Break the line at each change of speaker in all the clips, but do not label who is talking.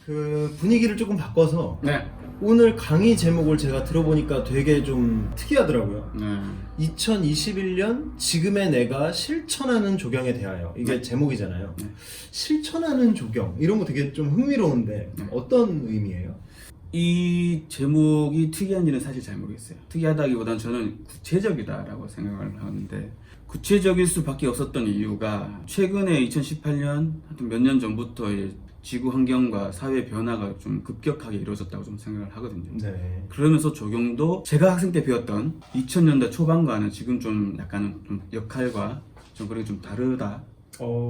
그 분위기를 조금 바꿔서
네.
오늘 강의 제목을 제가 들어보니까 되게 좀 특이하더라고요.
네.
2021년 지금의 내가 실천하는 조경에 대하여. 이게
네.
제목이잖아요.
네.
실천하는 조경 이런 거 되게 좀 흥미로운데
네.
어떤 의미예요?
이 제목이 특이한지는 사실 잘 모르겠어요. 특이하다기보다는 저는 구체적이다라고 생각을 하는데, 구체적일 수밖에 없었던 이유가 최근에 2018년 하여튼 몇 년 전부터 지구 환경과 사회 변화가 좀 급격하게 이루어졌다고 좀 생각을 하거든요.
네.
그러면서 조경도 제가 학생 때 배웠던 2000년대 초반과는 지금 좀 약간 좀 역할과 좀 그런 게 좀 다르다.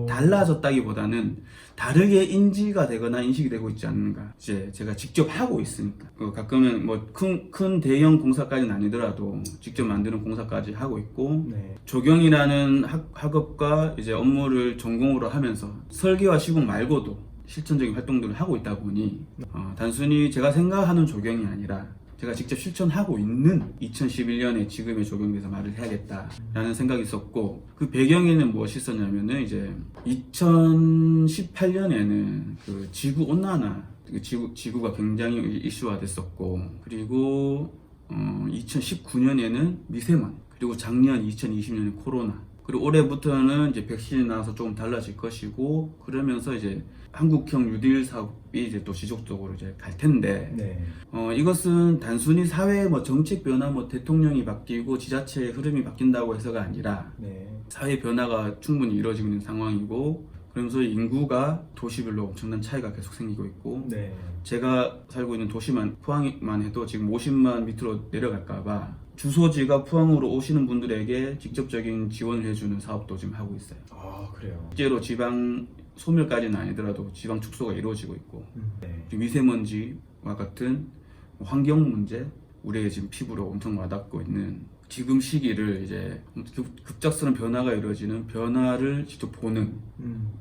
달라졌다기보다는 다르게 인지가 되거나 인식이 되고 있지 않는가. 이제 제가 직접 하고 있으니까. 가끔은 뭐 큰 대형 공사까지는 아니더라도 직접 만드는 공사까지 하고 있고,
네.
조경이라는 학업과 이제 업무를 전공으로 하면서 설계와 시공 말고도 실천적인 활동들을 하고 있다 보니 단순히 제가 생각하는 조경이 아니라 제가 직접 실천하고 있는 2011년에 지금의 조경에 대해서 말을 해야겠다라는 생각이 있었고, 그 배경에는 무엇이 있었냐면은 이제 2018년에는 그 지구 온난화, 지구가 굉장히 이슈화 됐었고, 그리고 2019년에는 미세먼지, 그리고 작년 2020년에 코로나, 그리고 올해부터는 이제 백신이 나와서 조금 달라질 것이고, 그러면서 이제 한국형 뉴딜 사업이 이제 또 지속적으로 이제 갈 텐데,
네.
이것은 단순히 사회의 뭐 정책 변화, 뭐 대통령이 바뀌고 지자체의 흐름이 바뀐다고 해서가 아니라
네.
사회 변화가 충분히 이루어지고 있는 상황이고, 그러면서 인구가 도시별로 엄청난 차이가 계속 생기고 있고,
네.
제가 살고 있는 도시만 포항만 해도 지금 50만 밑으로 내려갈까봐 주소지가 포항으로 오시는 분들에게 직접적인 지원을 해주는 사업도 지금 하고 있어요.
아, 그래요.
실제로 지방 소멸까지는 아니더라도 지방 축소가 이루어지고 있고,
네.
미세먼지와 같은 환경 문제, 우리의 지금 피부로 엄청 와닿고 있는 지금 시기를 이제 급작스러운 변화가 이루어지는 변화를 직접 보는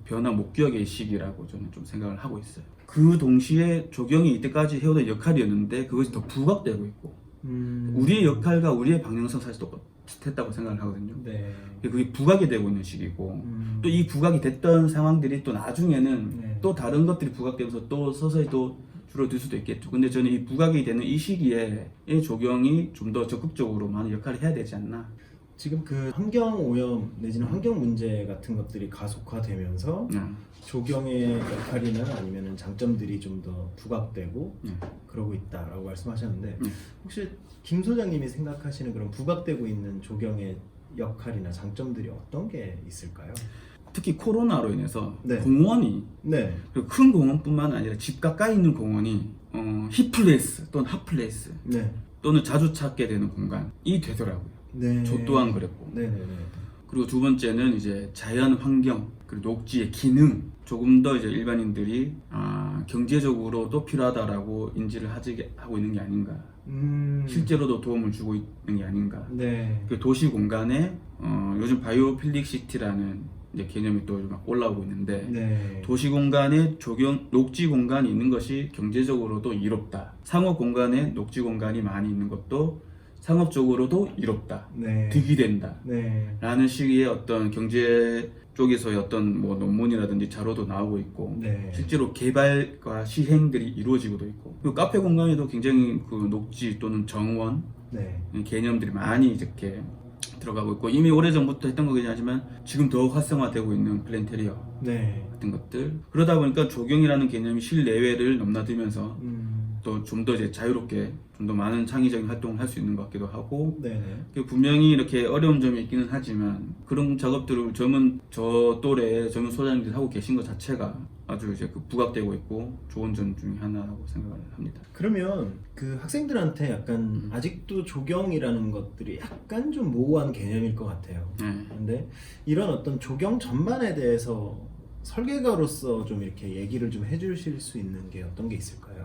변화 목격의 시기라고 저는 좀 생각을 하고 있어요. 그 동시에 조경이 이때까지 해오던 역할이었는데 그것이 더 부각되고 있고, 우리의 역할과 우리의 방향성 사실 똑같았다고 생각을 하거든요.
네.
그게 부각이 되고 있는 시기고, 또 이 부각이 됐던 상황들이 또 나중에는
네.
또 다른 것들이 부각되면서 또 서서히 또 줄어들 수도 있겠죠. 근데 저는 이 부각이 되는 이 시기에 이 조경이 좀 더 적극적으로 많은 역할을 해야 되지 않나.
지금 그 환경 오염 내지는 환경 문제 같은 것들이 가속화되면서 조경의 역할이나 아니면 장점들이 좀 더 부각되고 그러고 있다라고 말씀하셨는데, 혹시 김 소장님이 생각하시는 그런 부각되고 있는 조경의 역할이나 장점들이 어떤 게 있을까요?
특히 코로나로 인해서
네.
공원이,
네.
그리고 큰 공원뿐만 아니라 집 가까이 있는 공원이 힙플레이스 또는 핫플레이스
네.
또는 자주 찾게 되는 공간이 되더라고요.
네.
저 또한 그랬고.
네네네.
그리고 두 번째는 이제 자연 환경, 그리고 녹지의 기능, 조금 더 이제 일반인들이 경제적으로도 필요하다라고 인지를 하고 있는 게 아닌가. 실제로도 도움을 주고 있는 게 아닌가.
네.
그 도시 공간에 요즘 바이오필릭 시티라는 이제 개념이 또 막 올라오고 있는데,
네.
도시 공간에 녹지 공간이 있는 것이 경제적으로도 이롭다. 상업 공간에 녹지 공간이 많이 있는 것도 상업적으로도 이롭다.
네.
득이 된다.
네.
라는 식의 어떤 경제 쪽에서의 어떤 뭐 논문이라든지 자료도 나오고 있고,
네.
실제로 개발과 시행들이 이루어지고도 있고, 그리고 카페 공간에도 굉장히 그 녹지 또는 정원
네.
개념들이 많이 이렇게 들어가고 있고, 이미 오래전부터 했던 거긴 하지만 지금 더 활성화되고 있는 플랜테리어
네.
같은 것들, 그러다 보니까 조경이라는 개념이 실내외를 넘나들면서 또 좀 더 이제 자유롭게 좀 더 많은 창의적인 활동을 할 수 있는 것 같기도 하고,
네네.
분명히 이렇게 어려운 점이 있기는 하지만 그런 작업들을 저 또래의 젊은 소장님들이 하고 계신 것 자체가 아주 이제 그 부각되고 있고 좋은 점 중에 하나라고 생각을 합니다.
그러면 그 학생들한테 약간 아직도 조경이라는 것들이 약간 좀 모호한 개념일 것 같아요. 근데 이런 어떤 조경 전반에 대해서 설계가로서 좀 이렇게 얘기를 좀 해주실 수 있는 게 어떤 게 있을까요?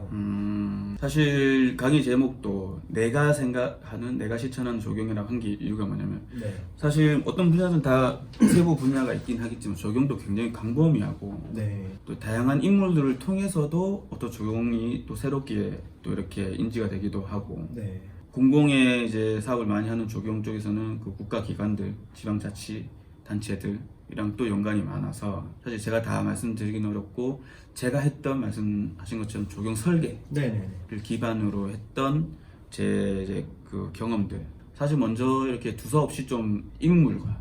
사실 강의 제목도 내가 생각하는, 내가 실천하는 조경이라고 한 게 이유가 뭐냐면,
네.
사실 어떤 분야든 다 세부 분야가 있긴 하겠지만 조경도 굉장히 광범위하고,
네.
또 다양한 인물들을 통해서도 어떤 조경이 또 새롭게 또 이렇게 인지가 되기도 하고,
네.
공공의 이제 사업을 많이 하는 조경 쪽에서는 그 국가기관들, 지방자치 단체들, 이랑 또 연관이 많아서 사실 제가 다 말씀드리긴 어렵고 제가 했던 말씀하신 것처럼 조경 설계를 기반으로 했던 제 이제 그 경험들 사실 먼저 이렇게 두서없이 좀 인물과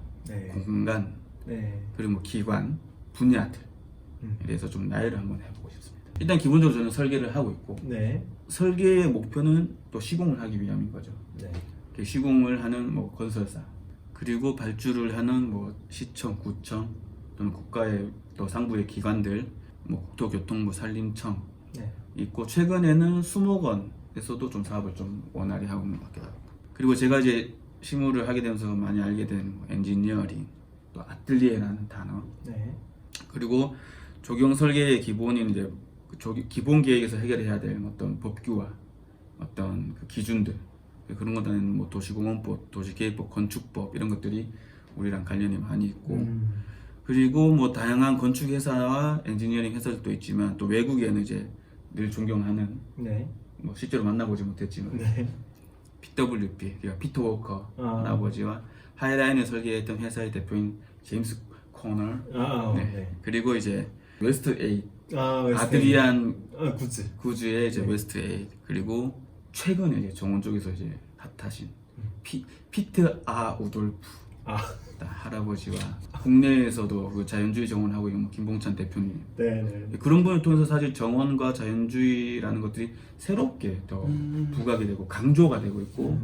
공간 그리고 뭐 기관 분야들에 대해서 좀 나열을 한번 해보고 싶습니다. 일단 기본적으로 저는 설계를 하고 있고 설계의 목표는 또 시공을 하기 위함인 거죠. 시공을 하는 뭐 건설사 그리고 발주를 하는 뭐 시청, 구청 또는 국가의 또 상부의 기관들, 뭐 국토교통부, 산림청 있고 최근에는 수목원에서도 좀 사업을 좀 원활히 하고 있는 것 같기도 하고 그리고 제가 이제 실무를 하게 되면서 많이 알게 된 뭐 엔지니어링, 또 아틀리에라는 단어 그리고 조경 설계의 기본인 이제 기본 계획에서 해결해야 될 어떤 법규와 어떤 그 기준들 그런 것들은 뭐 도시공원법, 도시계획법, 건축법 이런 것들이 우리랑 관련이 많이 있고 그리고 뭐 다양한 건축 회사와 엔지니어링 회사들도 있지만 또 외국에는 이제 늘 존경하는 뭐 실제로 만나보지 못했지만 PWP, 그러니까 피터 워커 할아버지와 하이라인을 설계했던 회사의 대표인 제임스 코너 그리고 이제 웨스트 에잇 아드리안 구즈의 이제 웨스트 에잇 그리고 최근에 이제 정원 쪽에서 이제 핫하신 피트 우돌프 할아버지와 국내에서도 그 자연주의 정원을 하고 있는 김봉찬 대표님 그런 분을 통해서 사실 정원과 자연주의라는 것들이 새롭게 더 부각이 되고 강조가 되고 있고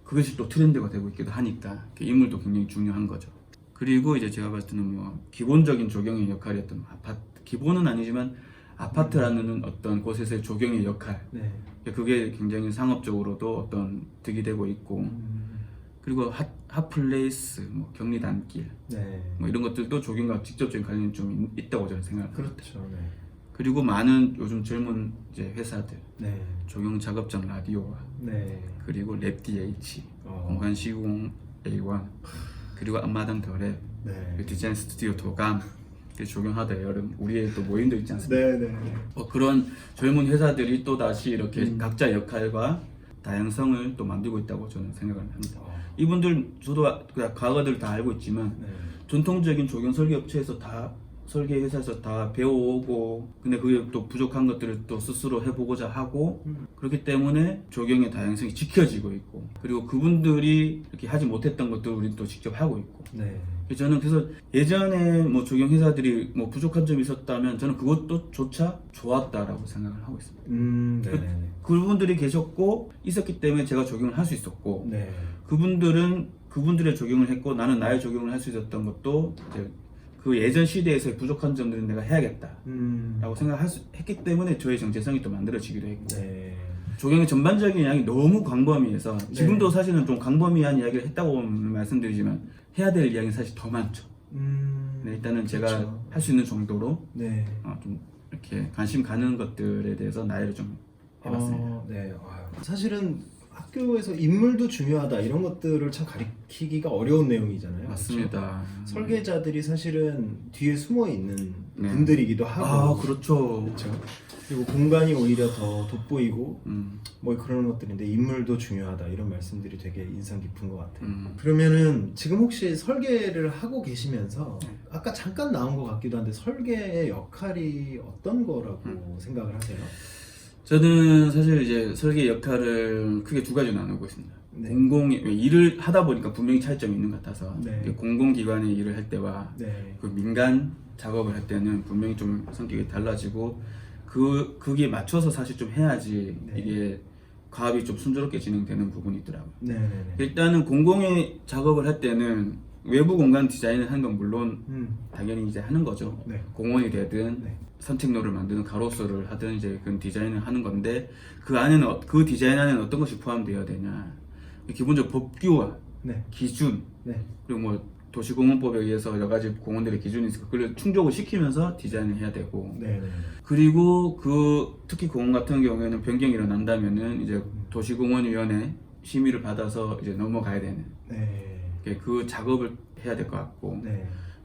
그것이 또 트렌드가 되고 있기도 하니까 그 인물도 굉장히 중요한 거죠. 그리고 이제 제가 봤을 때는 뭐 기본적인 조경의 역할이었던 아파트 기본은 아니지만 아파트라는 어떤 곳에서의 조경의 역할 그게 굉장히 상업적으로도 어떤 득이 되고 있고 그리고 핫플레이스, 뭐 격리단길 뭐 이런 것들도 조경과 직접적인 관련이 좀 있다고 저는 생각합니다. 그리고 많은 요즘 젊은 이제 회사들 조경 작업장 라디오와 그리고 랩 DH, 공간 시공 A1 그리고 앞마당 더랩 디자인 스튜디오 도감 조경하다 여름 우리의 또 모임도 있지 않습니까? 그런 젊은 회사들이 또 다시 이렇게 각자 역할과 다양성을 또 만들고 있다고 저는 생각을 합니다. 이분들 저도 과거들 다 알고 있지만 전통적인 조경 설계 업체에서 다 설계 회사에서 다 배워오고 근데 그게 또 부족한 것들을 또 스스로 해보고자 하고 그렇기 때문에 조경의 다양성이 지켜지고 있고 그리고 그분들이 이렇게 하지 못했던 것들을 우리는 또 직접 하고 있고 저는 그래서 예전에 뭐 조경 회사들이 뭐 부족한 점이 있었다면 저는 그것도 조차 좋았다라고 생각을 하고 있습니다. 그분들이 계셨고 있었기 때문에 제가 조경을 할 수 있었고 그분들은 그분들의 조경을 했고 나는 나의 조경을 할 수 있었던 것도 이제 그 예전 시대에서의 부족한 점들은 내가 해야겠다 라고 생각했기 때문에 저의 정체성이 또 만들어지기도 했고 조경의 전반적인 이야기 너무 광범위해서 지금도 사실은 좀 광범위한 이야기를 했다고 말씀드리지만 해야 될 이야기는 사실 더 많죠. 일단은 제가 할 수 있는 정도로 좀 이렇게 관심 가는 것들에 대해서 나열을 좀 해봤습니다.
사실은 학교에서 인물도 중요하다 이런 것들을 참 가리키기가 어려운 내용이잖아요.
맞습니다.
그렇죠? 설계자들이 사실은 뒤에 숨어 있는 분들이기도 하고 그렇죠. 그리고 공간이 오히려 더 돋보이고 뭐 그런 것들인데 인물도 중요하다 이런 말씀들이 되게 인상 깊은 것 같아요. 그러면은 지금 혹시 설계를 하고 계시면서 아까 잠깐 나온 것 같기도 한데 설계의 역할이 어떤 거라고 생각을 하세요?
저는 사실 이제 설계 역할을 크게 두 가지로 나누고 있습니다. 일을 하다 보니까 분명히 차이점이 있는 것 같아서 공공기관의 일을 할 때와 그 민간 작업을 할 때는 분명히 좀 성격이 달라지고 그게 맞춰서 사실 좀 해야지 이게 과업이 좀 순조롭게 진행되는 부분이 있더라고요. 일단은 공공의 작업을 할 때는 외부 공간 디자인을 하는 건 물론 당연히 이제 하는 거죠. 공원이 되든 선택로를 만드는 가로수를 하든 이제 그 디자인을 하는 건데 그 안에는 그 디자인 안에는 어떤 것이 포함되어야 되냐 기본적 법규와 기준 그리고 뭐 도시공원법에 의해서 여러 가지 공원들의 기준이 있으니까 그걸 충족을 시키면서 디자인을 해야 되고 그리고 특히 공원 같은 경우에는 변경이 일어난다면은 이제 도시공원위원회 심의를 받아서 이제 넘어가야 되는 그 작업을 해야 될 것 같고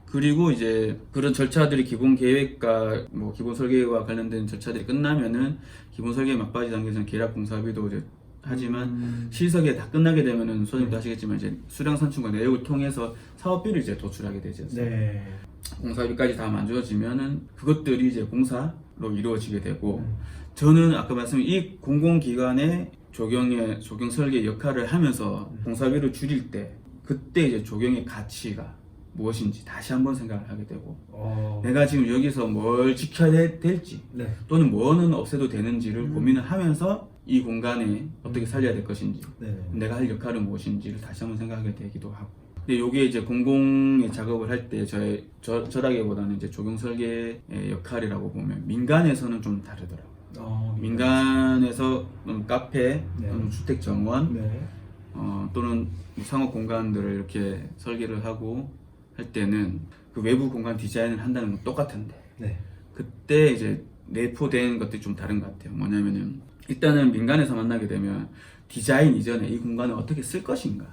그리고 이제 그런 절차들이 기본 계획과 뭐 기본 설계와 관련된 절차들이 끝나면은 기본 설계 막바지 단계에서는 계약 공사비도 이제 하지만 실석에 다 끝나게 되면은 소장님도 아시겠지만 이제 수량 산출과 내역을 통해서 사업비를 이제 도출하게 되죠.
네.
공사비까지 다 만들어지면은 그것들이 이제 공사로 이루어지게 되고 저는 아까 말씀드린 이 공공기관의 조경 설계 역할을 하면서 공사비를 줄일 때 그때 이제 조경의 가치가 무엇인지 다시 한번 생각을 하게 되고 내가 지금 여기서 뭘 지켜야 될지
네.
또는 뭐는 없애도 되는지를 고민을 하면서 이 공간에 어떻게 살려야 될 것인지
네.
내가 할 역할은 무엇인지를 다시 한번 생각하게 되기도 하고 근데 이게 이제 공공의 작업을 할 때 저라기보다는 이제 조경 설계의 역할이라고 보면 민간에서는 좀 다르더라고요. 민간에서 카페
네.
또는 주택 정원
네.
또는 상업 공간들을 이렇게 설계를 하고 할 때는 그 외부 공간 디자인을 한다는 건 똑같은데
네.
그때 이제 내포된 것들이 좀 다른 것 같아요. 뭐냐면은 일단은 민간에서 만나게 되면 디자인 이전에 이 공간을 어떻게 쓸 것인가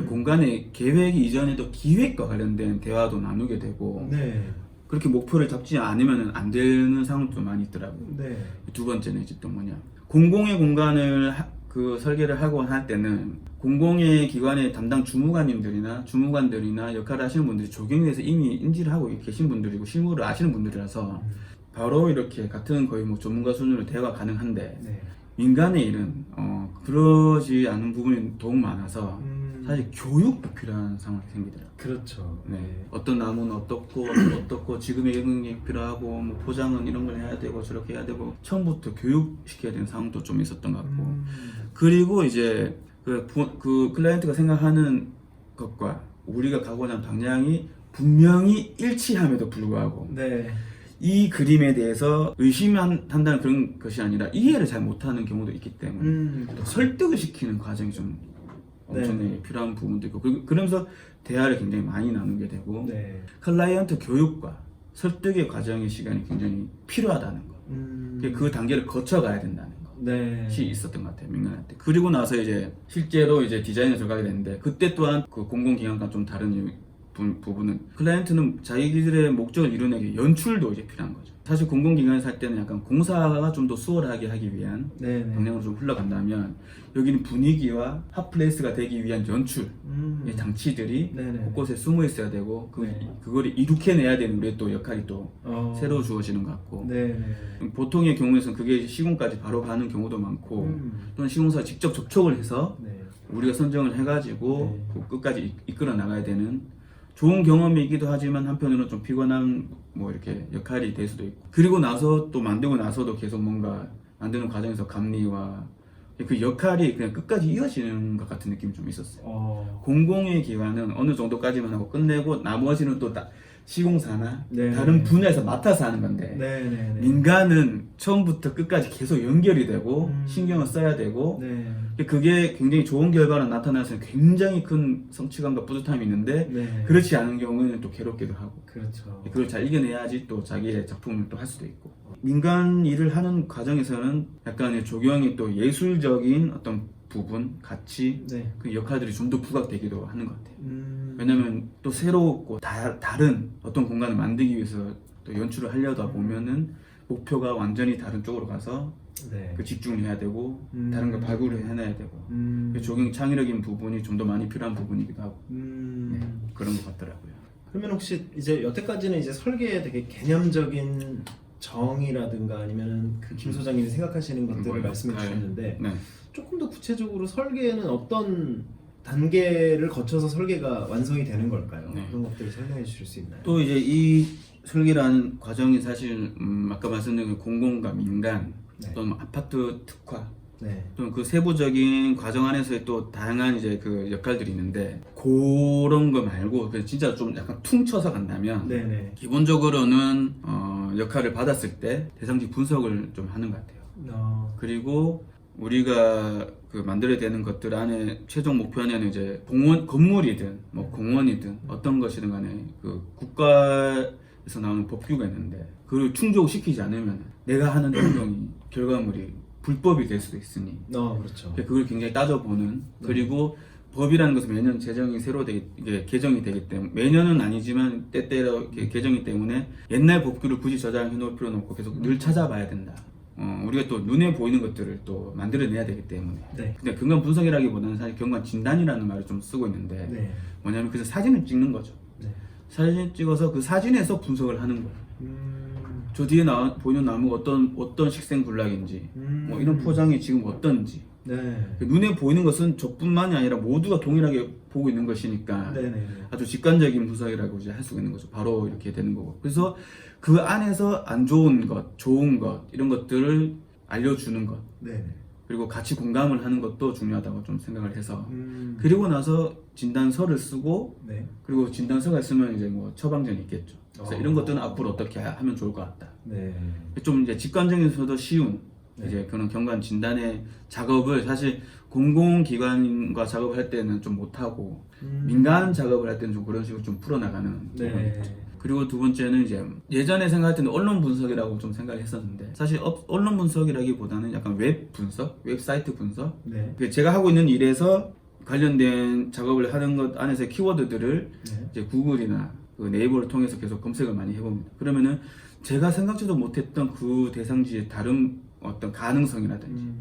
공간의 계획 이전에도 기획과 관련된 대화도 나누게 되고
네.
그렇게 목표를 잡지 않으면 안 되는 상황도 많이 있더라고요.
네.
두 번째는 이제 또 뭐냐 공공의 공간을 그 설계를 하고 할 때는 공공의 기관의 담당 주무관들이나 역할을 하시는 분들이 조경에 대해서 이미 인지를 하고 계신 분들이고 실무를 아시는 분들이라서 바로 이렇게 같은 거의 뭐 전문가 수준으로 대화가 가능한데
네.
민간의 일은 그러지 않은 부분이 더욱 많아서 사실 교육도 필요한 상황이 생기더라고요.
그렇죠.
네. 어떤 나무는 어떻고 지금의 영역이 필요하고 뭐 포장은 이런 걸 해야 되고 저렇게 해야 되고 처음부터 교육시켜야 되는 상황도 좀 있었던 것 같고 그리고 이제 그 클라이언트가 생각하는 것과 우리가 가고자 하는 방향이 분명히 일치함에도 불구하고
네.
이 그림에 대해서 의심한다는 그런 것이 아니라 이해를 잘 못하는 경우도 있기 때문에 또 설득을 시키는 과정이 좀 엄청나게 필요한 부분도 있고 그러면서 대화를 굉장히 많이 나누게 되고
네.
클라이언트 교육과 설득의 과정의 시간이 굉장히 필요하다는 거 그 단계를 거쳐가야 된다는
네.
것이 있었던 것 같아요 민간한테 그리고 나서 이제 실제로 이제 디자인에 들어가게 됐는데 그때 또한 그 공공기관과 좀 다른 부분은 클라이언트는 자기들의 목적을 이루기 연출도 이제 필요한 거죠. 사실 공공기관에서 할 때는 약간 공사가 좀 더 수월하게 하기 위한 방향으로 좀 흘러간다면 여기는 분위기와 핫플레이스가 되기 위한 연출 장치들이 곳곳에 숨어 있어야 되고 그거를 이룩해내야 되는 우리의 또 역할이 또 새로 주어지는 것 같고 보통의 경우에서는 그게 시공까지 바로 가는 경우도 많고 또는 시공사가 직접 접촉을 해서 우리가 선정을 해가지고 끝까지 이끌어 나가야 되는 좋은 경험이기도 하지만 한편으로는 좀 피곤한 뭐 이렇게 역할이 될 수도 있고 그리고 나서 또 만들고 나서도 계속 뭔가 만드는 과정에서 감리와 그 역할이 그냥 끝까지 이어지는 것 같은 느낌이 좀 있었어요. 공공의 기관은 어느 정도까지만 하고 끝내고 나머지는 또 시공사나 다른 분야에서 맡아서 하는 건데 민간은 처음부터 끝까지 계속 연결이 되고 신경을 써야 되고 그게 굉장히 좋은 결과로 나타나서 굉장히 큰 성취감과 뿌듯함이 있는데 그렇지 않은 경우에는 또 괴롭기도 하고
그렇죠.
그걸 잘 이겨내야지 또 자기의 작품을 또 할 수도 있고 민간 일을 하는 과정에서는 약간의 조경이 또 예술적인 어떤 부분, 가치, 그 역할들이 좀 더 부각되기도 하는 것 같아요. 왜냐면 또 새롭고 다른 어떤 공간을 만들기 위해서 또 연출을 하려다 보면은 목표가 완전히 다른 쪽으로 가서 그 집중을 해야 되고 다른 걸 발굴을 해내야 되고 그 조경 창의력인 부분이 좀 더 많이 필요한 부분이기도 하고 그런 것 같더라고요.
그러면 혹시 이제 여태까지는 이제 설계에 되게 개념적인 정의라든가 아니면 그 김 소장님이 생각하시는 것들을 말씀해 주셨는데 조금 더 구체적으로 설계에는 어떤 단계를 거쳐서 설계가 완성이 되는 걸까요? 그런 것들을 설명해 주실 수 있나요?
또 이제 이 설계라는 과정이 사실 아까 말씀드린 공공과 민간 또는 아파트 특화 또는 그 세부적인 과정 안에서의 또 다양한 이제 그 역할들이 있는데 그런 거 말고 진짜 좀 약간 퉁쳐서 간다면 기본적으로는 역할을 받았을 때 대상직 분석을 좀 하는 것 같아요. 그리고 우리가 그 만들어야 되는 것들 안에 최종 목표 안에는 이제 건물이든 뭐 공원이든 어떤 것이든 간에 그 국가에서 나오는 법규가 있는데 그걸 충족시키지 않으면 내가 하는 행동이 결과물이 불법이 될 수도 있으니
그렇죠.
그걸 굉장히 따져보는 그리고 법이라는 것은 매년 제정이 새로 개정이 되기 때문에 매년은 아니지만 때때로 개정이 때문에 옛날 법규를 굳이 저장해 놓을 필요는 없고 계속 늘 찾아봐야 된다. 우리가 또 눈에 보이는 것들을 또 만들어내야 되기 때문에.
네.
근데 경관 분석이라기보다는 사실 경관 진단이라는 말을 좀 쓰고 있는데
네.
뭐냐면 그래서 사진을 찍는 거죠.
네.
사진 찍어서 그 사진에서 분석을 하는 거예요. 저 뒤에 보이는 나무가 어떤 식생 군락인지, 뭐 이런 포장이 지금 어떤지.
네.
눈에 보이는 것은 저뿐만이 아니라 모두가 동일하게 보고 있는 것이니까
네네.
아주 직관적인 분석이라고 이제 할 수가 있는 거죠. 바로 이렇게 되는 거고. 그래서 그 안에서 안 좋은 것, 좋은 것 이런 것들을 알려주는 것.
네네.
그리고 같이 공감을 하는 것도 중요하다고 좀 생각을 해서 그리고 나서 진단서를 쓰고
네.
그리고 진단서가 있으면 이제 뭐 처방전이 있겠죠. 그래서 이런 것들은 앞으로 어떻게 하면 좋을 것 같다.
네.
좀 이제 직관적이면서도 쉬운
네.
이제 그런 경관 진단의 작업을 사실 공공기관과 작업을 할 때는 좀 못하고 민간 작업을 할 때는 좀 그런 식으로 좀 풀어나가는 부분이
네.
있죠. 그리고 두 번째는 이제 예전에 생각할 때는 언론 분석이라고 좀 생각을 했었는데 사실 언론 분석이라기보다는 약간 웹 분석, 웹사이트 분석.
네.
제가 하고 있는 일에서 관련된 작업을 하는 것 안에서 키워드들을
네.
이제 구글이나 그 네이버를 통해서 계속 검색을 많이 해봅니다. 그러면은 제가 생각지도 못했던 그 대상지의 다른 어떤 가능성이라든지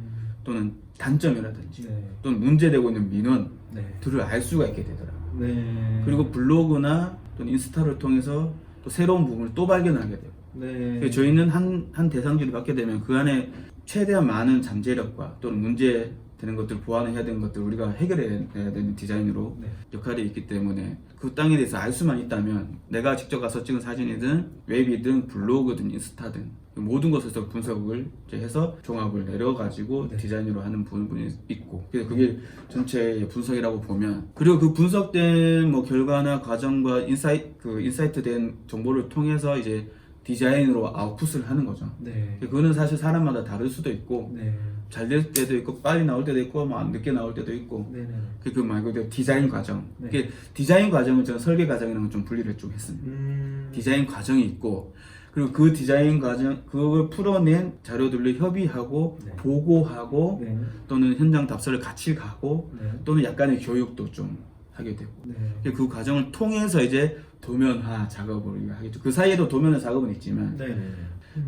또는 단점이라든지
네.
또는 문제되고 있는 민원들을
네.
알 수가 있게 되더라고요.
네.
그리고 블로그나 또는 인스타를 통해서 또 새로운 부분을 또 발견하게 되고
네.
그래서 저희는 한 대상지를 받게 되면 그 안에 최대한 많은 잠재력과 또는 문제 되는 것들을 보완해야 되는 것들을 우리가 해결해야 되는 디자인으로
네.
역할이 있기 때문에 그 땅에 대해서 알 수만 있다면 내가 직접 가서 찍은 사진이든 웹이든 블로그든 인스타든 모든 것에서 분석을 이제 해서 종합을 내려가지고
네.
디자인으로 하는 부분이 있고 그래서 그게 전체의 분석이라고 보면 그리고 그 분석된 뭐 결과나 과정과 인사이트 된 정보를 통해서 이제 디자인으로 아웃풋을 하는 거죠.
네.
그거는 사실 사람마다 다를 수도 있고
네.
잘 될 때도 있고 빨리 나올 때도 있고 뭐 늦게 나올 때도 있고
네네.
그 말 그대로 디자인 과정.
네.
그게 디자인 과정은 저는 설계 과정이랑 좀 분리를 좀 했습니다. 디자인 과정이 있고 그리고 그 디자인 과정 그걸 풀어낸 자료들로 협의하고
네.
보고하고
네.
또는 현장 답사를 같이 가고
네.
또는 약간의 교육도 좀 하게 되고
네.
그 과정을 통해서 이제 도면화 작업을 우리가 하겠죠. 그 사이에도 도면화 작업은 있지만
네네.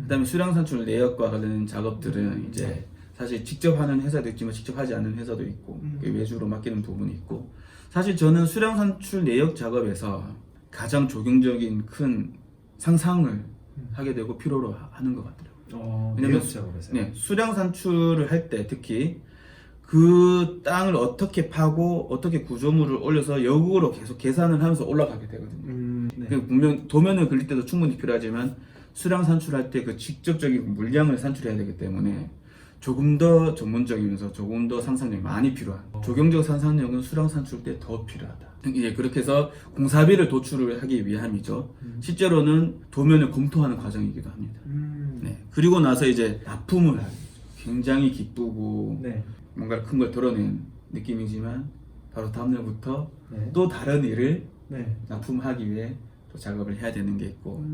그다음에 수량 산출 내역과 관련된 작업들은 이제 사실 직접 하는 회사도 있지만 직접 하지 않는 회사도 있고 외주로 맡기는 부분이 있고 사실 저는 수량 산출 내역 작업에서 가장 조경적인 큰 상상을 하게 되고 필요로 하는 것 같더라고요. 왜냐면 네, 수량 산출을 할 때 특히 그 땅을 어떻게 파고 어떻게 구조물을 올려서 역으로 계속 계산을 하면서 올라가게 되거든요.
네.
그 분명 도면을 그릴 때도 충분히 필요하지만 수량 산출할 때 그 직접적인 물량을 산출해야 되기 때문에 조금 더 전문적이면서 조금 더 상상력이 많이 필요한 조경적 상상력은 수량 산출 때 더 필요하다. 예, 그렇게 해서 공사비를 도출을 하기 위함이죠. 실제로는 도면을 검토하는 과정이기도 합니다. 네. 그리고 나서 이제 납품을 하기 굉장히 기쁘고
네.
뭔가 큰 걸 드러낸 느낌이지만 바로 다음날부터
네.
또 다른 일을
네.
납품하기 위해 또 작업을 해야 되는 게 있고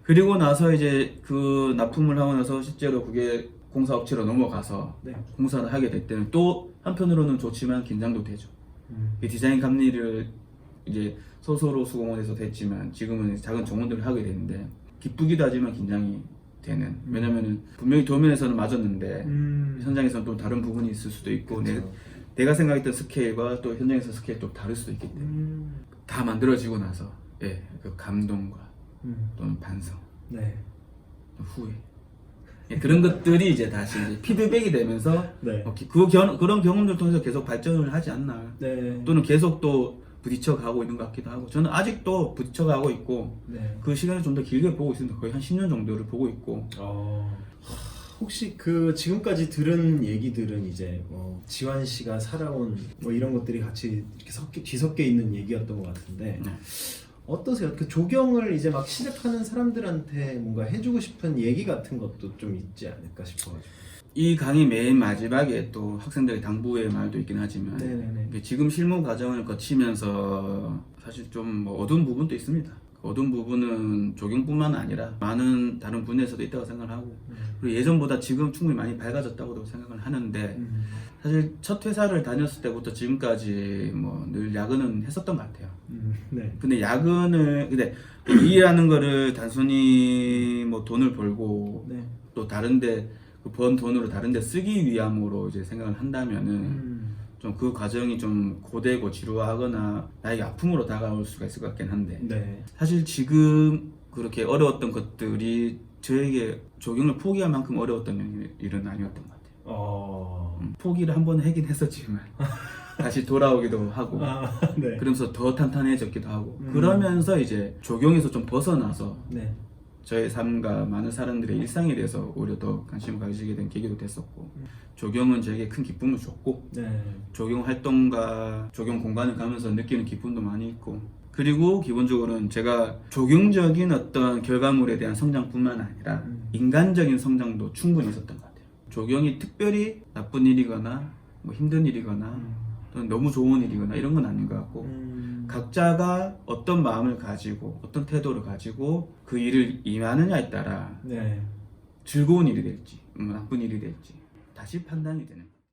그리고 나서 이제 그 납품을 하고 나서 실제로 그게 공사업체로 넘어가서
네.
공사를 하게 될 때는 또 한편으로는 좋지만 긴장도 되죠. 이 디자인 감리를 이제 소소로 수공원에서 됐지만 지금은 작은 정원들을 하게 되는데 기쁘기도 하지만 긴장이 되는 왜냐면은 분명히 도면에서는 맞았는데 현장에서는 또 다른 부분이 있을 수도 있고 내가 생각했던 스케일과 또 현장에서 스케일이 또 다를 수도 있기 때문에 다 만들어지고 나서 예, 그 감동과 또는 반성,
네.
또 후회 예, 그런 것들이 이제 다시 이제 피드백이 되면서
네.
그런 경험들 통해서 계속 발전을 하지 않나
네.
또는 계속 또 부딪혀 가고 있는 것 같기도 하고 저는 아직도 부딪혀 가고 있고
네.
그 시간을 좀 더 길게 보고 있습니다. 거의 한 10년 정도를 보고 있고
혹시 그 지금까지 들은 얘기들은 이제 지환 씨가 살아온 뭐 이런 것들이 같이 이렇게 뒤섞여 있는 얘기였던 것 같은데
네.
어떠세요? 그 조경을 이제 막 시작하는 사람들한테 뭔가 해주고 싶은 얘기 같은 것도 좀 있지 않을까 싶어가지고.
이 강의 맨 마지막에 또 학생들의 당부의 말도 있긴 하지만
네네네.
이게 지금 실무 과정을 거치면서 사실 좀 뭐 어두운 부분도 있습니다. 그 어두운 부분은 조경뿐만 아니라 많은 다른 분야에서도 있다고 생각을 하고 그리고 예전보다 지금 충분히 많이 밝아졌다고도 생각을 하는데 사실 첫 회사를 다녔을 때부터 지금까지 뭐 늘 야근은 했었던 것 같아요.
네.
근데 일이라는 거를 단순히 뭐 돈을 벌고
네.
또 다른데 번 돈으로 다른 데 쓰기 위함으로 이제 생각을 한다면은 좀 그 과정이 좀 고되고 지루하거나 나에게 아픔으로 다가올 수가 있을 것 같긴 한데
네.
사실 지금 그렇게 어려웠던 것들이 저에게 조경을 포기할 만큼 어려웠던 일은 아니었던 것 같아요. 포기를 한 번 하긴 했었지만 다시 돌아오기도 하고
네.
그러면서 더 탄탄해졌기도 하고 그러면서 이제 조경에서 좀 벗어나서
네.
저의 삶과 많은 사람들의 일상에 대해서 오히려 더 관심을 가지게 된 계기도 됐었고 조경은 저에게 큰 기쁨을 줬고
네.
조경 활동과 조경 공간을 가면서 느끼는 기쁨도 많이 있고 그리고 기본적으로는 제가 조경적인 어떤 결과물에 대한 성장뿐만 아니라 인간적인 성장도 충분히 있었던 것 같아요. 조경이 특별히 나쁜 일이거나 뭐 힘든 일이거나 또는 너무 좋은 일이거나 이런 건 아닌 것 같고 각자가 어떤 마음을 가지고 어떤 태도를 가지고 그 일을 임하느냐에 따라
네.
즐거운 일이 될지 나쁜 일이 될지 다시 판단이 되는 거예요.